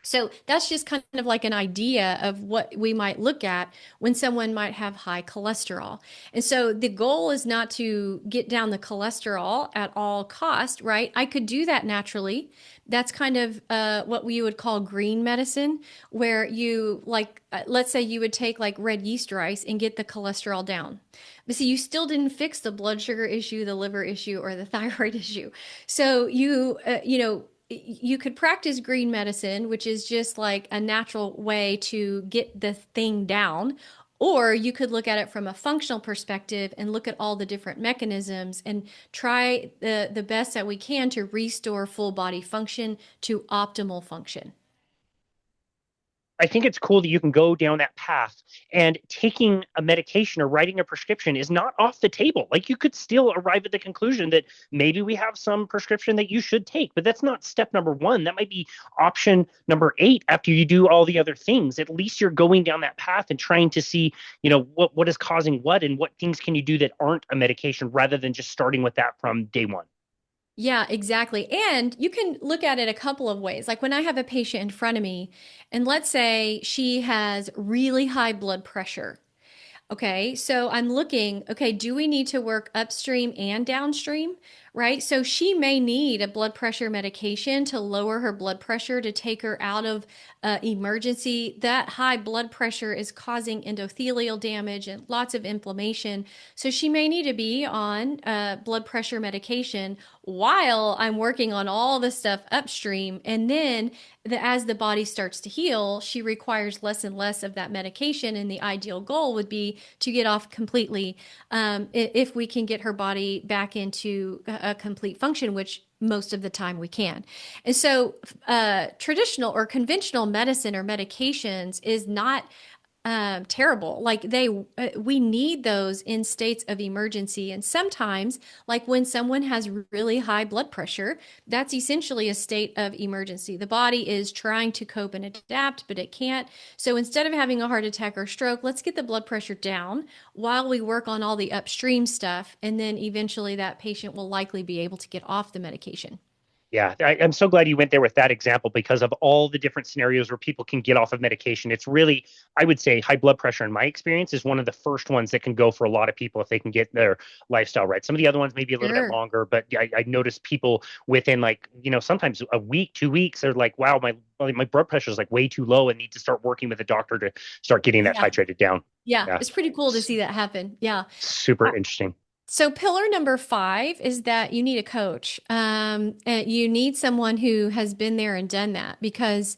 So that's just kind of like an idea of what we might look at when someone might have high cholesterol. And so the goal is not to get down the cholesterol at all cost, right? I could do that naturally. That's kind of what we would call green medicine, where you like, let's say you would take like red yeast rice and get the cholesterol down. But see, you still didn't fix the blood sugar issue, the liver issue, or the thyroid issue. So you could practice green medicine, which is just like a natural way to get the thing down, Or you could look at it from a functional perspective and look at all the different mechanisms and try the best that we can to restore full body function to optimal function. I think it's cool that you can go down that path, and taking a medication or writing a prescription is not off the table. Like, you could still arrive at the conclusion that maybe we have some prescription that you should take, but that's not step number one. That might be option number eight after you do all the other things. At least you're going down that path and trying to see, what is causing what and what things can you do that aren't a medication rather than just starting with that from day one. Yeah, exactly. And you can look at it a couple of ways. Like when I have a patient in front of me, and let's say she has really high blood pressure. Okay, so I'm looking, okay, do we need to work upstream and downstream? Right? So she may need a blood pressure medication to lower her blood pressure to take her out of emergency. That high blood pressure is causing endothelial damage and lots of inflammation. So she may need to be on blood pressure medication while I'm working on all the stuff upstream. And then as the body starts to heal, she requires less and less of that medication. And the ideal goal would be to get off completely, if we can get her body back into a complete function, which most of the time we can. And so, traditional or conventional medicine or medications is not terrible. Like we need those in states of emergency. And sometimes, like when someone has really high blood pressure, that's essentially a state of emergency. The body is trying to cope and adapt, but it can't. So instead of having a heart attack or stroke, let's get the blood pressure down while we work on all the upstream stuff. And then eventually that patient will likely be able to get off the medication. Yeah, I'm so glad you went there with that example because of all the different scenarios where people can get off of medication. It's really, I would say, high blood pressure, in my experience, is one of the first ones that can go for a lot of people if they can get their lifestyle right. Some of the other ones maybe a little bit Sure. longer, but I noticed people within, like, sometimes a week, 2 weeks, they're like, wow, my blood pressure is like way too low and need to start working with a doctor to start getting that Yeah. titrated down. Yeah. Yeah, It's pretty cool to see that happen. Yeah. super interesting. So, pillar number five is that you need a coach. And you need someone who has been there and done that because,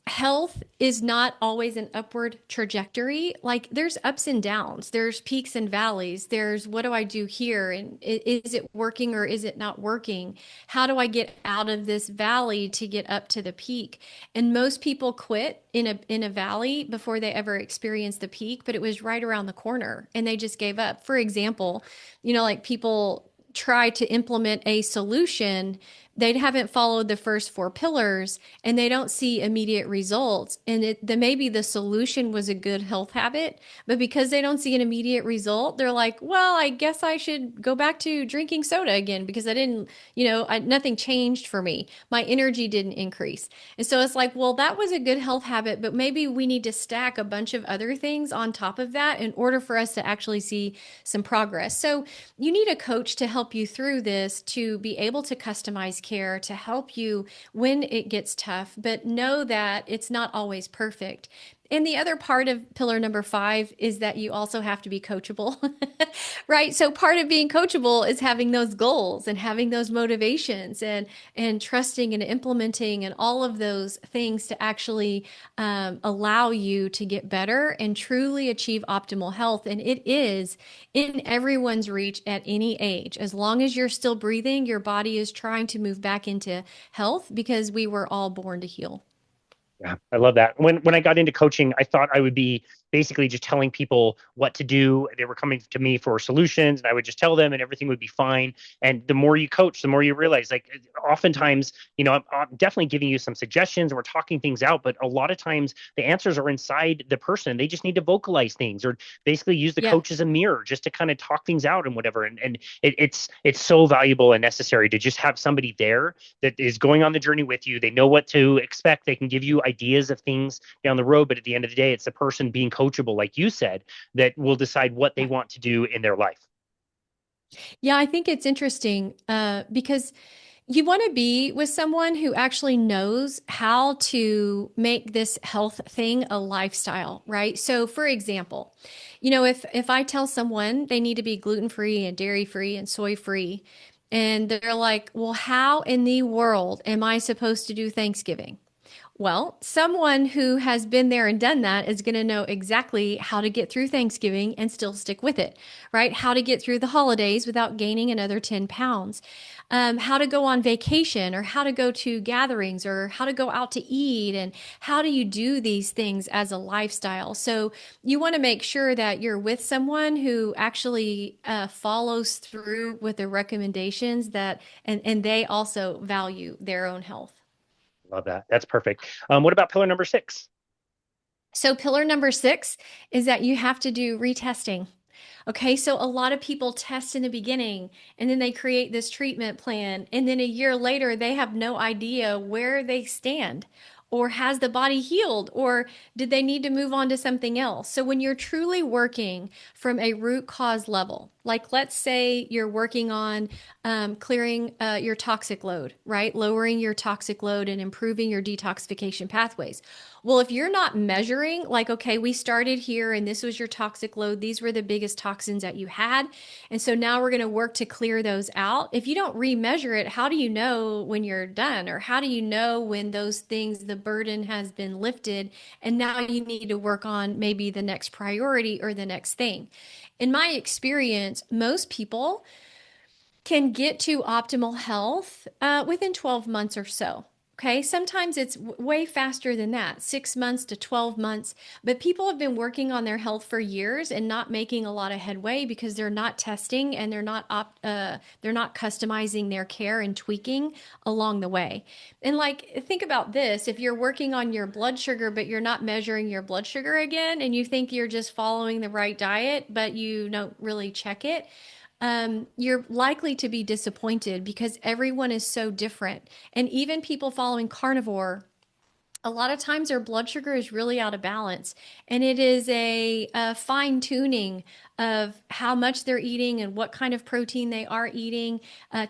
health is not always an upward trajectory. Like there's ups and downs, there's peaks and valleys. There's what do I do here? And is it working or is it not working? How do I get out of this valley to get up to the peak? And most people quit in a valley before they ever experience the peak, but it was right around the corner and they just gave up. For example, like people try to implement a solution, they haven't followed the first four pillars and they don't see immediate results. And maybe the solution was a good health habit, but because they don't see an immediate result, they're like, well, I guess I should go back to drinking soda again because I didn't, nothing changed for me. My energy didn't increase. And so it's like, well, that was a good health habit, but maybe we need to stack a bunch of other things on top of that in order for us to actually see some progress. So you need a coach to help you through this, to be able to customize care, to help you when it gets tough, but know that it's not always perfect. And the other part of pillar number five is that you also have to be coachable, right? So part of being coachable is having those goals and having those motivations and trusting and implementing and all of those things to actually allow you to get better and truly achieve optimal health. And it is in everyone's reach at any age. As long as you're still breathing, your body is trying to move back into health because we were all born to heal. Yeah, I love that. When I got into coaching, I thought I would be basically just telling people what to do. They were coming to me for solutions, and I would just tell them, and everything would be fine. And the more you coach, the more you realize, like, oftentimes, I'm definitely giving you some suggestions, and we're talking things out. But a lot of times, the answers are inside the person. They just need to vocalize things, or basically use the Yeah. coach as a mirror, just to kind of talk things out and whatever. And it's so valuable and necessary to just have somebody there that is going on the journey with you. They know what to expect. They can give you ideas of things down the road, but at the end of the day, it's the person being coachable, like you said, that will decide what they want to do in their life. Yeah, I think it's interesting because you want to be with someone who actually knows how to make this health thing a lifestyle, right? So, for example, if I tell someone they need to be gluten-free and dairy-free and soy-free, and they're like, "Well, how in the world am I supposed to do Thanksgiving?" Well, someone who has been there and done that is going to know exactly how to get through Thanksgiving and still stick with it, right? How to get through the holidays without gaining another 10 pounds, how to go on vacation or how to go to gatherings or how to go out to eat. And how do you do these things as a lifestyle? So you want to make sure that you're with someone who actually follows through with the recommendations and they also value their own health. Love that. That's perfect. What about pillar number 6? So, pillar number 6 is that you have to do retesting. Okay, so a lot of people test in the beginning and then they create this treatment plan, and then a year later, they have no idea where they stand. Or has the body healed? Or did they need to move on to something else? So, when you're truly working from a root cause level, like let's say you're working on clearing your toxic load, right? Lowering your toxic load and improving your detoxification pathways. Well, if you're not measuring, like, okay, we started here and this was your toxic load, these were the biggest toxins that you had. And so now we're going to work to clear those out. If you don't remeasure it, how do you know when you're done? Or how do you know when those things, the burden has been lifted and now you need to work on maybe the next priority or the next thing? In my experience, most people can get to optimal health within 12 months or so. Okay, sometimes it's way faster than that, 6 months to 12 months. But people have been working on their health for years and not making a lot of headway because they're not testing and they're not customizing their care and tweaking along the way. And like, think about this: if you're working on your blood sugar, but you're not measuring your blood sugar again, and you think you're just following the right diet, but you don't really check it, you're likely to be disappointed because everyone is so different. And even people following carnivore, a lot of times their blood sugar is really out of balance. And it is a fine tuning of how much they're eating and what kind of protein they are eating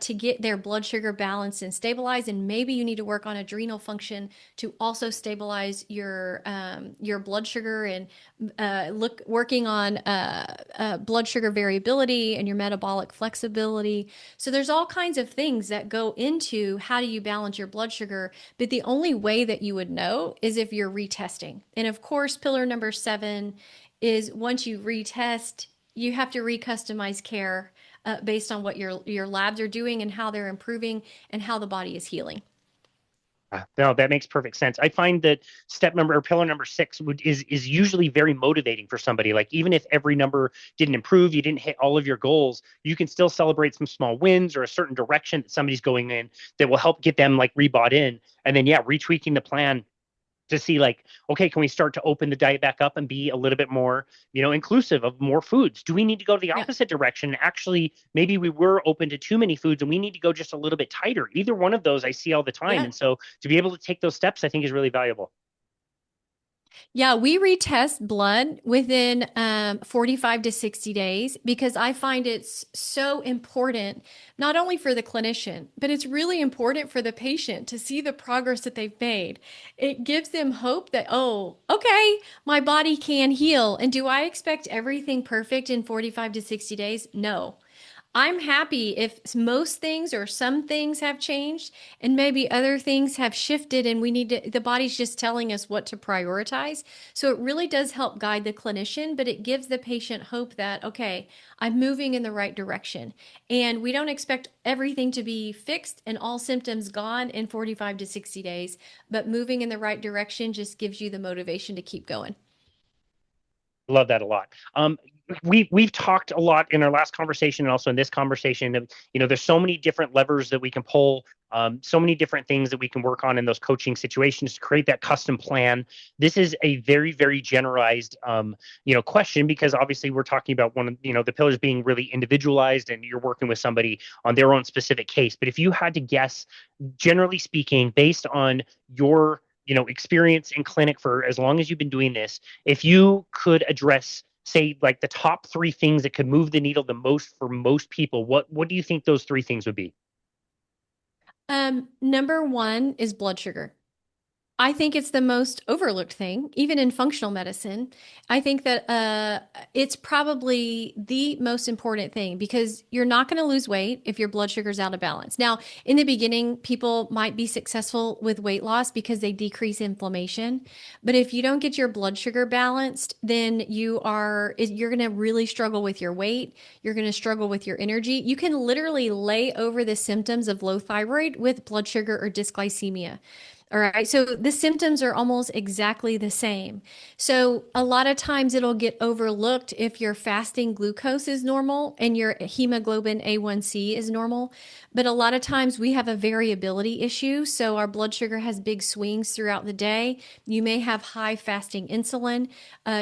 to get their blood sugar balanced and stabilized. And maybe you need to work on adrenal function to also stabilize your blood sugar and working on blood sugar variability and your metabolic flexibility. So there's all kinds of things that go into how do you balance your blood sugar. But the only way that you would know is if you're retesting. And of course, pillar number 7 is once you retest, you have to recustomize care based on what your labs are doing and how they're improving and how the body is healing. No, that makes perfect sense. I find that step number or pillar number 6 is usually very motivating for somebody. Like even if every number didn't improve, you didn't hit all of your goals, you can still celebrate some small wins or a certain direction that somebody's going in that will help get them like rebought in. And then yeah, retweaking the plan to see like, okay, can we start to open the diet back up and be a little bit more, inclusive of more foods? Do we need to go the Yeah. opposite direction? Actually, maybe we were open to too many foods and we need to go just a little bit tighter. Either one of those I see all the time. Yeah. And so to be able to take those steps, I think is really valuable. Yeah, we retest blood within 45 to 60 days because I find it's so important, not only for the clinician, but it's really important for the patient to see the progress that they've made. It gives them hope that, oh, okay, my body can heal. And do I expect everything perfect in 45 to 60 days? No. I'm happy if most things or some things have changed and maybe other things have shifted and the body's just telling us what to prioritize. So it really does help guide the clinician, but it gives the patient hope that, okay, I'm moving in the right direction. And we don't expect everything to be fixed and all symptoms gone in 45 to 60 days, but moving in the right direction just gives you the motivation to keep going. Love that a lot. We've talked a lot in our last conversation and also in this conversation that there's so many different levers that we can pull, so many different things that we can work on in those coaching situations to create that custom plan. This is a very very generalized question because obviously we're talking about one of the pillars being really individualized and you're working with somebody on their own specific case. But if you had to guess, generally speaking, based on your experience in clinic for as long as you've been doing this, if you could address, say, like the top 3 things that could move the needle the most for most people, what do you think those 3 things would be? Number one is blood sugar. I think it's the most overlooked thing, even in functional medicine. I think that it's probably the most important thing because you're not going to lose weight if your blood sugar's out of balance. Now, in the beginning, people might be successful with weight loss because they decrease inflammation. But if you don't get your blood sugar balanced, then you're going to really struggle with your weight. You're going to struggle with your energy. You can literally lay over the symptoms of low thyroid with blood sugar or dysglycemia. All right. So the symptoms are almost exactly the same. So a lot of times it'll get overlooked if your fasting glucose is normal and your hemoglobin A1C is normal. But a lot of times we have a variability issue. So our blood sugar has big swings throughout the day. You may have high fasting insulin.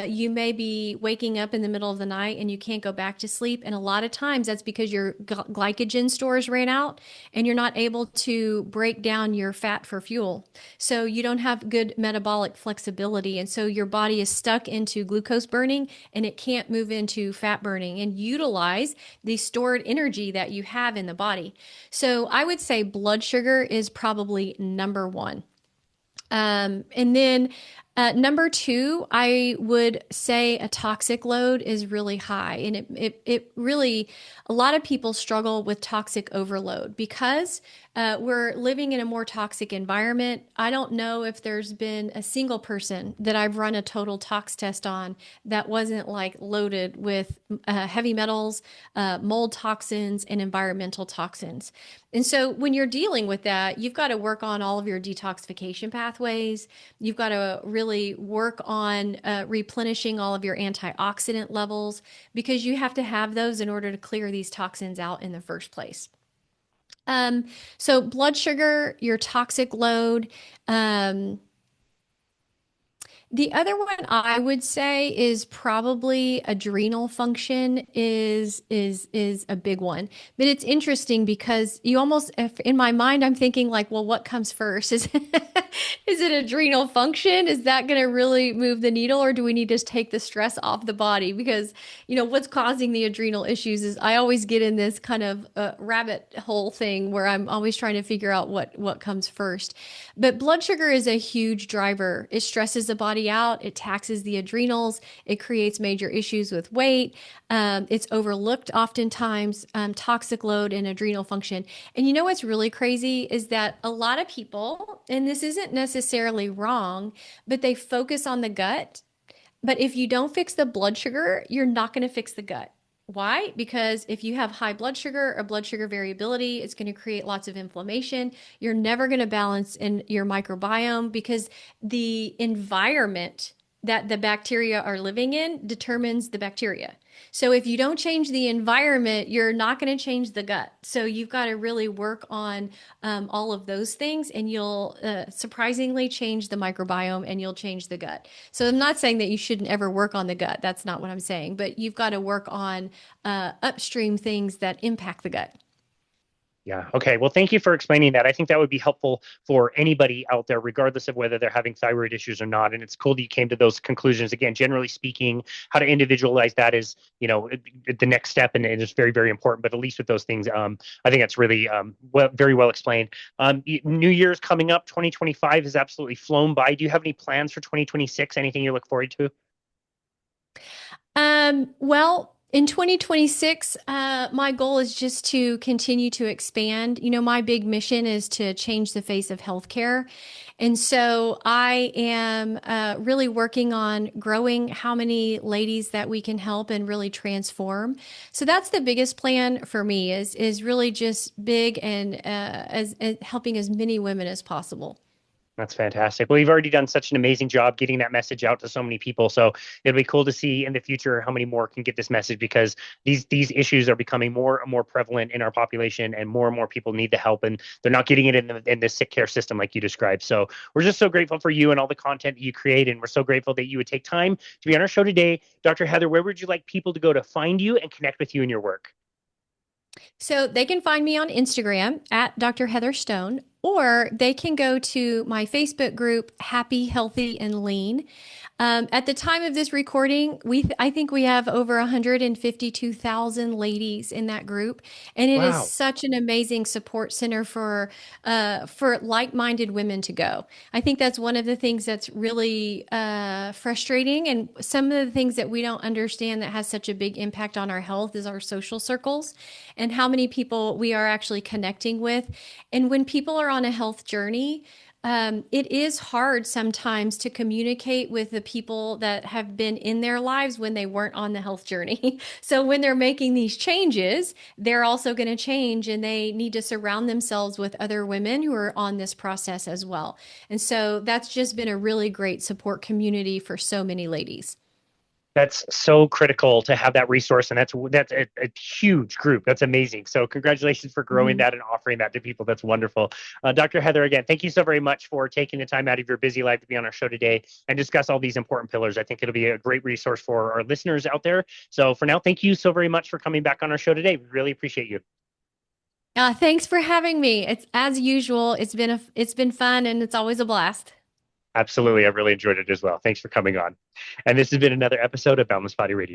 You may be waking up in the middle of the night and you can't go back to sleep. And a lot of times that's because your glycogen stores ran out and you're not able to break down your fat for fuel. So you don't have good metabolic flexibility. And so your body is stuck into glucose burning and it can't move into fat burning and utilize the stored energy that you have in the body. So I would say blood sugar is probably number one. And then number two, I would say a toxic load is really high. And it really, a lot of people struggle with toxic overload because we're living in a more toxic environment. I don't know if there's been a single person that I've run a total tox test on that wasn't like loaded with heavy metals, mold toxins, and environmental toxins. And so when you're dealing with that, you've got to work on all of your detoxification pathways. You've got to really work on replenishing all of your antioxidant levels because you have to have those in order to clear these toxins out in the first place. So blood sugar, your toxic load, the other one I would say is probably adrenal function is a big one. But it's interesting because you almost if in my mind I'm thinking like, well, what comes first? Is is it adrenal function? Is that going to really move the needle or do we need to take the stress off the body? Because, what's causing the adrenal issues is I always get in this kind of rabbit hole thing where I'm always trying to figure out what comes first. But blood sugar is a huge driver. It stresses the body out, it taxes the adrenals, it creates major issues with weight. It's overlooked oftentimes, toxic load and adrenal function. And you know what's really crazy is that a lot of people, and this isn't necessarily wrong, but they focus on the gut. But if you don't fix the blood sugar, you're not going to fix the gut. Why? Because if you have high blood sugar or blood sugar variability, it's going to create lots of inflammation. You're never going to balance in your microbiome because the environment that the bacteria are living in determines the bacteria. So if you don't change the environment, you're not going to change the gut. So you've got to really work on all of those things, and you'll surprisingly change the microbiome and you'll change the gut. So I'm not saying that you shouldn't ever work on the gut. That's not what I'm saying. But you've got to work on upstream things that impact the gut. Yeah. Okay. Well, thank you for explaining that. I think that would be helpful for anybody out there, regardless of whether they're having thyroid issues or not. And it's cool that you came to those conclusions. Again, generally speaking, how to individualize that is, the next step, and it is very, very important. But at least with those things, I think that's really very well explained. New Year's coming up, 2025 has absolutely flown by. Do you have any plans for 2026? Anything you look forward to? Well, in 2026, my goal is just to continue to expand. My big mission is to change the face of healthcare. And so I am really working on growing how many ladies that we can help and really transform. So that's the biggest plan for me is really just big and as helping as many women as possible. That's fantastic. Well, you've already done such an amazing job getting that message out to so many people. So it'll be cool to see in the future how many more can get this message because these issues are becoming more and more prevalent in our population, and more people need the help, and they're not getting it in the sick care system like you described. So we're just so grateful for you and all the content that you create, and we're so grateful that you would take time to be on our show today. Dr. Heather, where would you like people to go to find you and connect with you and your work? So they can find me on Instagram at Dr. Heather Stone, or they can go to my Facebook group, Happy, Healthy, and Lean. At the time of this recording, I think we have over 152,000 ladies in that group, and it is Wow. such an amazing support center for like-minded women to go. I think that's one of the things that's really frustrating, and some of the things that we don't understand that has such a big impact on our health is our social circles and how many people we are actually connecting with. And when people are on a health journey, it is hard sometimes to communicate with the people that have been in their lives when they weren't on the health journey. So when they're making these changes, they're also going to change and they need to surround themselves with other women who are on this process as well. And so that's just been a really great support community for so many ladies. That's so critical to have that resource, and that's a huge group. That's amazing. So congratulations for growing Mhm. that and offering that to people. That's wonderful. Dr. Heather, again, thank you so very much for taking the time out of your busy life to be on our show today and discuss all these important pillars. I think it'll be a great resource for our listeners out there. So for now, thank you so very much for coming back on our show today. We really appreciate you. Thanks for having me. It's as usual. It's been fun and it's always a blast. Absolutely. I really enjoyed it as well. Thanks for coming on. And this has been another episode of Boundless Body Radio.